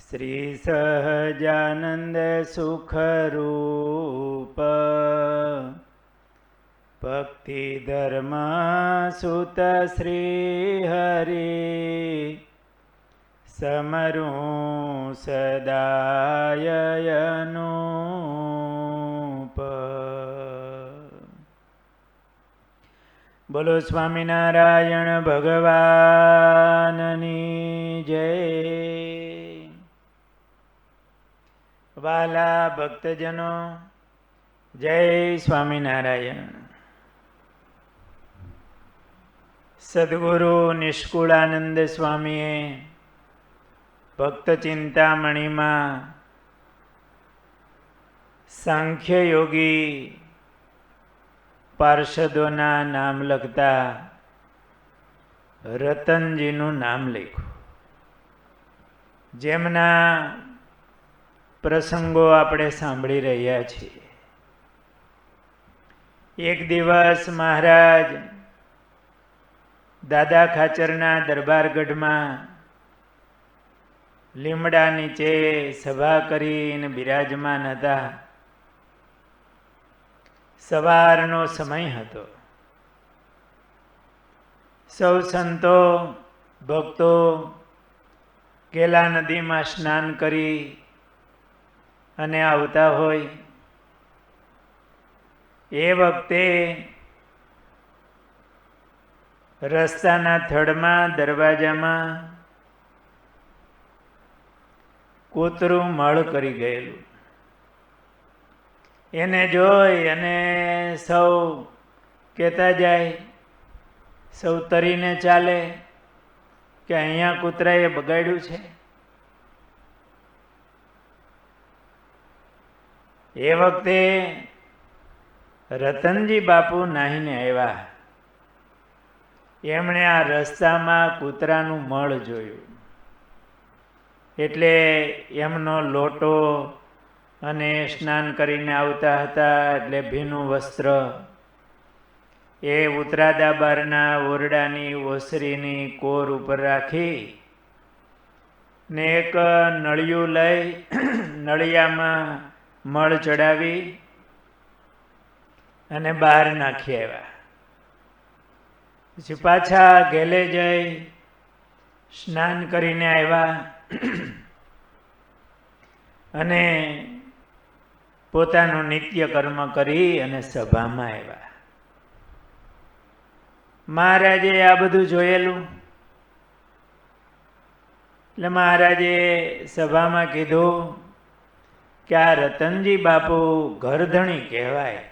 શ્રી સહજાનંદ સુખરૂપ ભક્તિ ધર્મ સુત શ્રી હરિ સમરું સદાયનુપ. બોલો સ્વામિનારાયણ ભગવાનની જય. વાલા ભક્તજનો, જય સ્વામિનારાયણ. સદગુરુ નિષ્કુળાનંદ સ્વામીએ ભક્ત ચિંતામણીમાં સાંખ્ય યોગી પાર્ષદોના નામ લખતા રતનજીનું નામ લખ્યું. જેમના પ્રસંગો આપણે સાંભળી રહ્યા છીએ. એક દિવસ મહારાજ દાદા ખાચરના દરબારગઢમાં લીમડા નીચે સભા કરીને બિરાજમાન હતા. સવારનો સમય હતો. સૌ સંતો ભક્તો કેલા નદીમાં સ્નાન કરી અને આવતા હોય. એ વખતે રસ્તાના થડમાં દરવાજામાં કૂતરું મળ કરી ગયેલું. એને જોઈ અને સૌ કહેતા જાય, સૌ તરીને ચાલે કે અહીંયા કૂતરાએ બગાડ્યું છે. એ વખતે રતનજી બાપુ નાહીને આવ્યા. એમણે આ રસ્તામાં કૂતરાનું મળ જોયું. એટલે એમનો લોટો અને સ્નાન કરીને આવતા હતા એટલે ભીનું વસ્ત્ર એ ઉતરાદા બારના ઓરડાની ઓસરીની કોર ઉપર રાખી ને એક નળિયું લઈ નળિયામાં મળ ચડાવી અને બહાર નાખી આવ્યા. પછી પાછા ઘેલે જઈ સ્નાન કરીને આવ્યા અને પોતાનું નિત્ય કર્મ કરી અને સભામાં આવ્યા. મહારાજે આ બધું જોયેલું એટલે મહારાજે સભામાં કીધું કે આ રતનજી બાપુ ઘરધણી કહેવાય.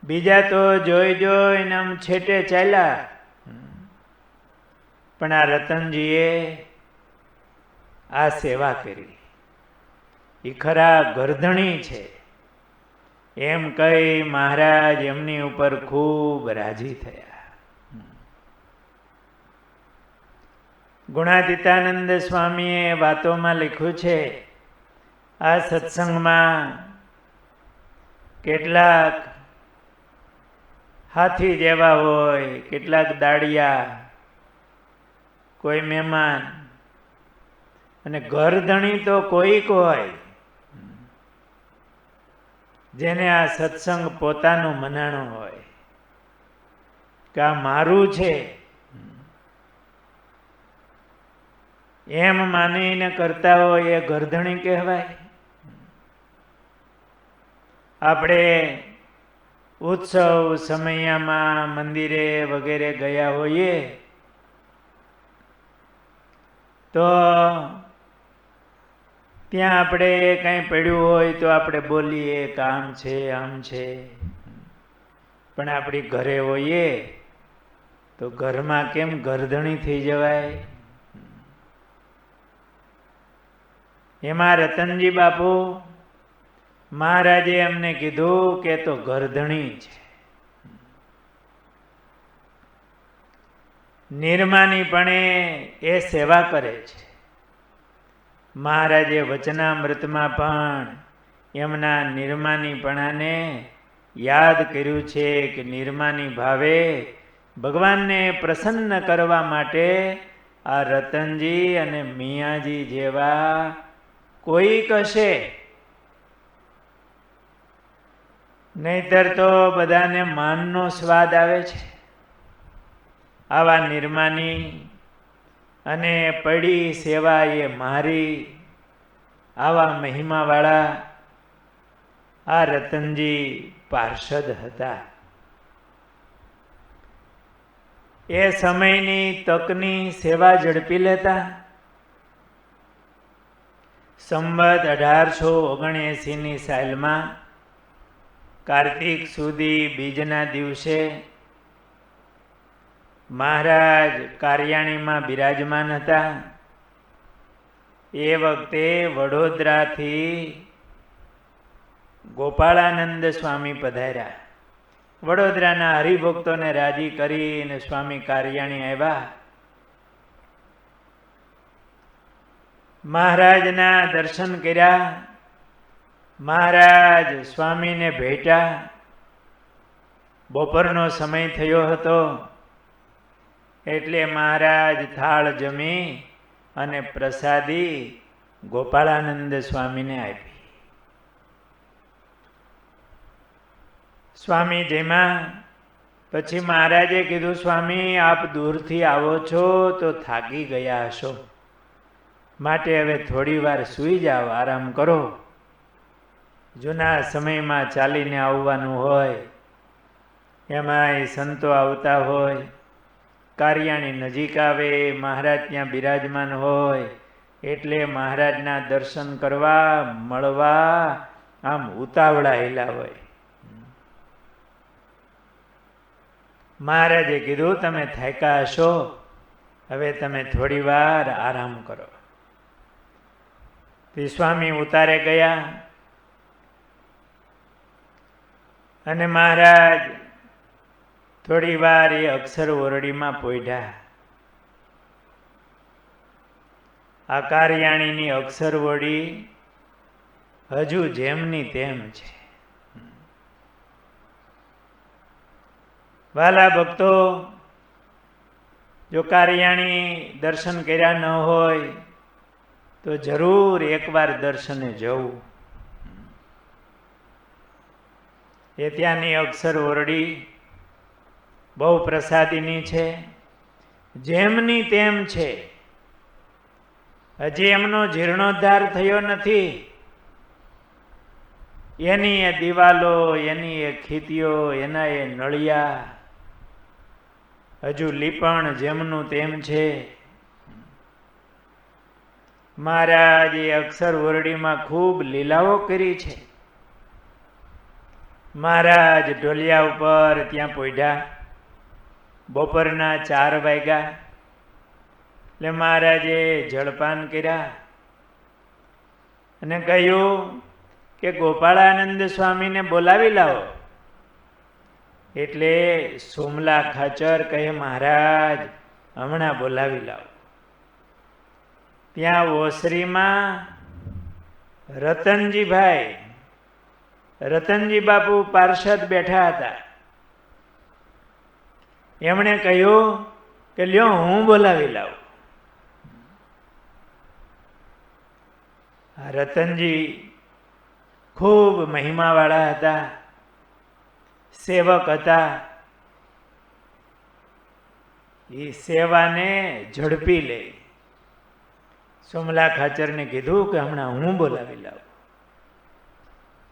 બીજા તો જોઈ જોઈને આમ છેટે ચાલ્યા, પણ આ રતનજીએ આ સેવા કરી. એ ખરા ઘરધણી છે એમ કહી મહારાજ એમની ઉપર ખૂબ રાજી થયા. ગુણાતીતાનંદ સ્વામીએ વાતોમાં લખ્યું છે, આ સત્સંગમાં કેટલાક હાથી જેવા હોય, કેટલાક દાડિયા, કોઈ મહેમાન અને ઘરધણી તો કોઈક હોય જેને આ સત્સંગ પોતાનું મનાણું હોય કે આ મારું છે એમ માનીને કરતા હોય એ ઘરધણી કહેવાય. આપણે ઉત્સવ સમયમાં મંદિરે વગેરે ગયા હોઈએ તો ત્યાં આપણે કંઈ પડ્યું હોય તો આપણે બોલીએ કે આમ છે આમ છે, પણ આપણી ઘરે હોઈએ તો ઘરમાં કેમ ઘરધણી થઈ જવાય. એમાં રતનજી બાપુ મહારાજે એમને કીધું કે તો ઘરધણી છે. નિર્માનીપણે એ સેવા કરે છે. મહારાજે વચનામૃતમાં પણ એમના નિર્માનીપણાને યાદ કર્યું છે કે નિર્માની ભાવે ભગવાનને પ્રસન્ન કરવા માટે આ રતનજી અને મિયાજી જેવા કોઈક હશે, નહીતર તો બધાને માનનો સ્વાદ આવે છે. આવા નિર્માની અને પડી સેવા એ મારી, આવા મહિમાવાળા આ રતનજી પાર્ષદ હતા. એ સમયની તકની સેવા ઝડપી લેતા. સંવત 1879ની સાલમાં કાર્તિક સુધી બીજના દિવસે મહારાજ કારિયાણીમાં બિરાજમાન હતા. એ વખતે વડોદરાથી ગોપાળાનંદ સ્વામી પધાર્યા. વડોદરાના હરિભક્તોને રાજી કરીને સ્વામી કારિયાણી આવ્યા. મહારાજના દર્શન કર્યા. મહારાજ સ્વામીને ભેટ્યા. બપોરનો સમય થયો હતો એટલે મહારાજ થાળ જમી અને પ્રસાદી ગોપાળાનંદ સ્વામીને આપી. સ્વામી જેમાં પછી મહારાજે કીધું, સ્વામી આપ દૂરથી આવો છો તો થાકી ગયા હશો, માટે હવે થોડી વાર સૂઈ જાઓ, આરામ કરો. જૂના સમયમાં ચાલીને આવવાનું હોય, એમાંય સંતો આવતા હોય, કારિયાણી નજીક આવે, મહારાજ ત્યાં બિરાજમાન હોય એટલે મહારાજના દર્શન કરવા મળવા આમ ઉતાવળાયેલા હોય. મહારાજે કીધું, તમે થાક્યા હશો, હવે તમે થોડી વાર આરામ કરો. તે સ્વામી ઉતારે ગયા અને મહારાજ થોડી વાર એ અક્ષર ઓરડીમાં પોઢ્યા. આ કારિયાણીની અક્ષર ઓરડી હજુ જેમની તેમ છે. વાલા ભક્તો, જો કારિયાણી દર્શન કર્યા ન હોય તો જરૂર એકવાર દર્શને જવું. એ ત્યાંની અક્ષર ઓરડી બહુ પ્રસાદીની છે, જેમની તેમ છે. હજી એમનો જીર્ણોદ્ધાર થયો નથી. એની એ દિવાલો, એની એ ખીતીઓ, એના એ નળિયા હજુ લીપણ જેમનું તેમ છે. મહારાજ એ અક્ષર ઓરડીમાં ખૂબ લીલાઓ કરી છે. મહારાજ ઢોલિયા ઉપર ત્યાં પોઢ્યા. બપોરના 4 વાગ્યા એટલે મહારાજે જળપાન કર્યા અને કહ્યું કે ગોપાળાનંદ સ્વામીને બોલાવી લાવો. એટલે સોમલા ખાચર કહે, મહારાજ હમણાં બોલાવી લાવો. ત્યાં ઓસરીમાં રતનજી બાપુ પાર્ષદ બેઠા હતા. એમણે કહ્યું કે લ્યો હું બોલાવી લાવું. રતનજી ખૂબ મહિમાવાળા હતા, સેવક હતા. એ સેવાને ઝડપી લે. સોમલા ખાચરને કીધું કે હમણાં હું બોલાવી લાવું.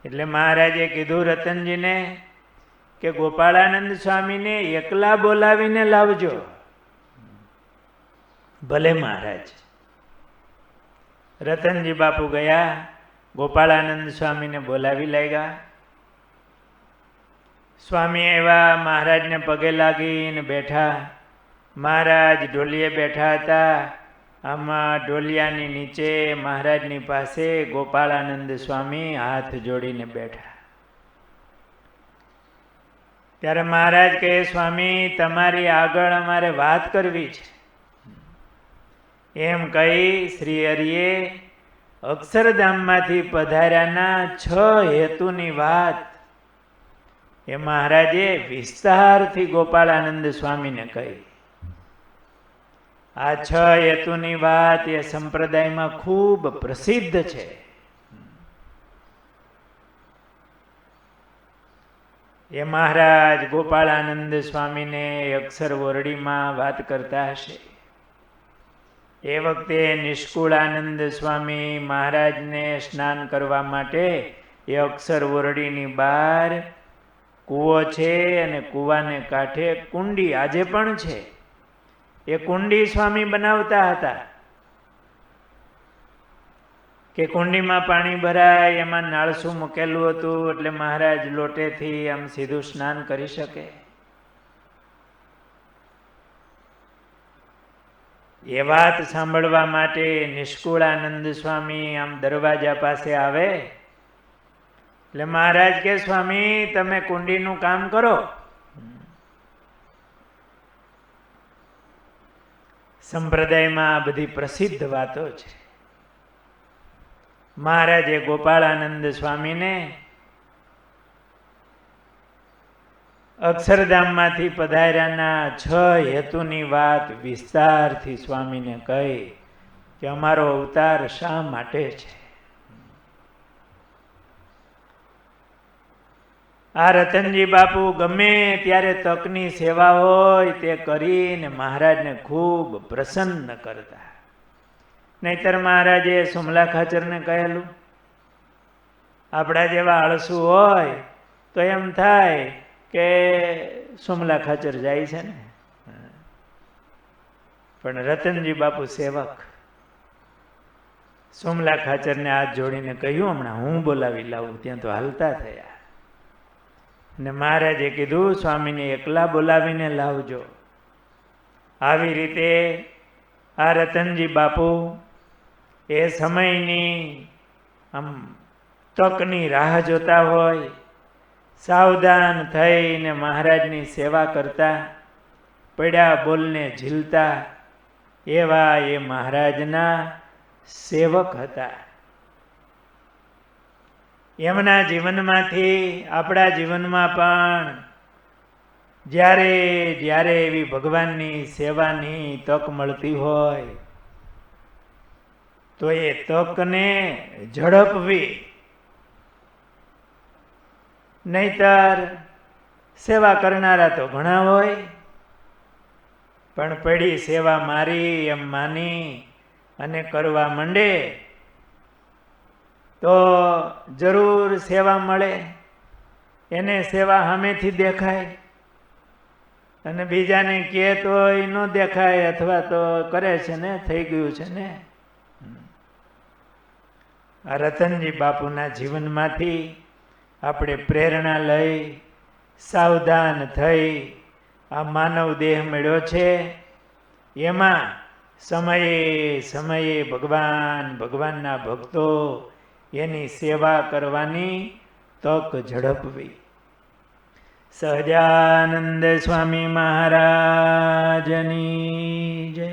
એટલે મહારાજે કીધું રતનજીને કે ગોપાળાનંદ સ્વામીને એકલા બોલાવીને લાવજો. ભલે મહારાજ. રતનજી બાપુ ગયા, ગોપાળાનંદ સ્વામીને બોલાવી લાગ્યા. સ્વામી આવ્યા, મહારાજને પગે લાગીને બેઠા. મહારાજ ઢોલીએ બેઠા હતા. આમાં ઢોલિયાની નીચે મહારાજની પાસે ગોપાળાનંદ સ્વામી હાથ જોડીને બેઠા. ત્યારે મહારાજ કહે, સ્વામી તમારી આગળ અમારે વાત કરવી છે. એમ કહી શ્રી હરિએ અક્ષરધામમાંથી પધાર્યાના 6 હેતુની વાત એ મહારાજે વિસ્તારથી ગોપાળાનંદ સ્વામીને કહી. આ 6 હેતુની વાત એ સંપ્રદાયમાં ખૂબ પ્રસિદ્ધ છે. એ મહારાજ ગોપાળાનંદ સ્વામીને અક્ષર ઓરડીમાં વાત કરતા હશે. એ વખતે નિષ્કુળાનંદ સ્વામી મહારાજને સ્નાન કરવા માટે એ અક્ષર ઓરડીની બહાર કૂવો છે અને કૂવાને કાંઠે કુંડી આજે પણ છે. એ કુંડી સ્વામી બનાવતા હતા કે કુંડીમાં પાણી ભરાય, એમાં નાળસું મૂકેલું હતું એટલે મહારાજ લોટેથી આમ સીધું સ્નાન કરી શકે. એ વાત સાંભળવા માટે નિષ્કુળાનંદ સ્વામી આમ દરવાજા પાસે આવે એટલે મહારાજ કે સ્વામી તમે કુંડીનું કામ કરો. સંપ્રદાયમાં આ બધી પ્રસિદ્ધ વાતો છે. મહારાજે ગોપાળાનંદ સ્વામીને અક્ષરધામમાંથી પધાર્યાના 6 હેતુની વાત વિસ્તારથી સ્વામીને કહી કે અમારો અવતાર શા માટે છે. આ રતનજી બાપુ ગમે ત્યારે તકની સેવા હોય તે કરીને મહારાજને ખૂબ પ્રસન્ન કરતા. નહીતર મહારાજે સુમલા ખાચરને કહેલું, આપણા જેવા આળસુ હોય તો એમ થાય કે સુમલા ખાચર જાય છે ને, પણ રતનજી બાપુ સેવક. સુમલા ખાચરને હાથ જોડીને કહ્યું હમણાં હું બોલાવી લાવું. ત્યાં તો હાલતા થયા અને મહારાજે કીધું સ્વામીને એકલા બોલાવીને લાવજો. આવી રીતે આ રતનજી બાપુ એ સમયની આમ તકની રાહ જોતા હોય, સાવધાન થઈને મહારાજની સેવા કરતા, પડ્યા બોલને ઝીલતા એવા એ મહારાજના સેવક હતા. એમના જીવનમાંથી આપણા જીવનમાં પણ જ્યારે જ્યારે એવી ભગવાનની સેવાની તક મળતી હોય તો એ તકને ઝડપવી. નહીતર સેવા કરનારા તો ઘણા હોય, પણ પડી સેવા મારી એમ માની અને કરવા માંડે તો જરૂર સેવા મળે, એને સેવા સામેથી દેખાય અને બીજાને કહે તો એ ન દેખાય, અથવા તો કરે છે ને થઈ ગયું છે ને. આ રતનજી બાપુના જીવનમાંથી આપણે પ્રેરણા લઈ સાવધાન થઈ આ માનવ દેહ મળ્યો છે, એમાં સમયે સમયે ભગવાનના ભક્તો એની સેવા કરવાની તક ઝડપવી. સહજાનંદ સ્વામી મહારાજની જય.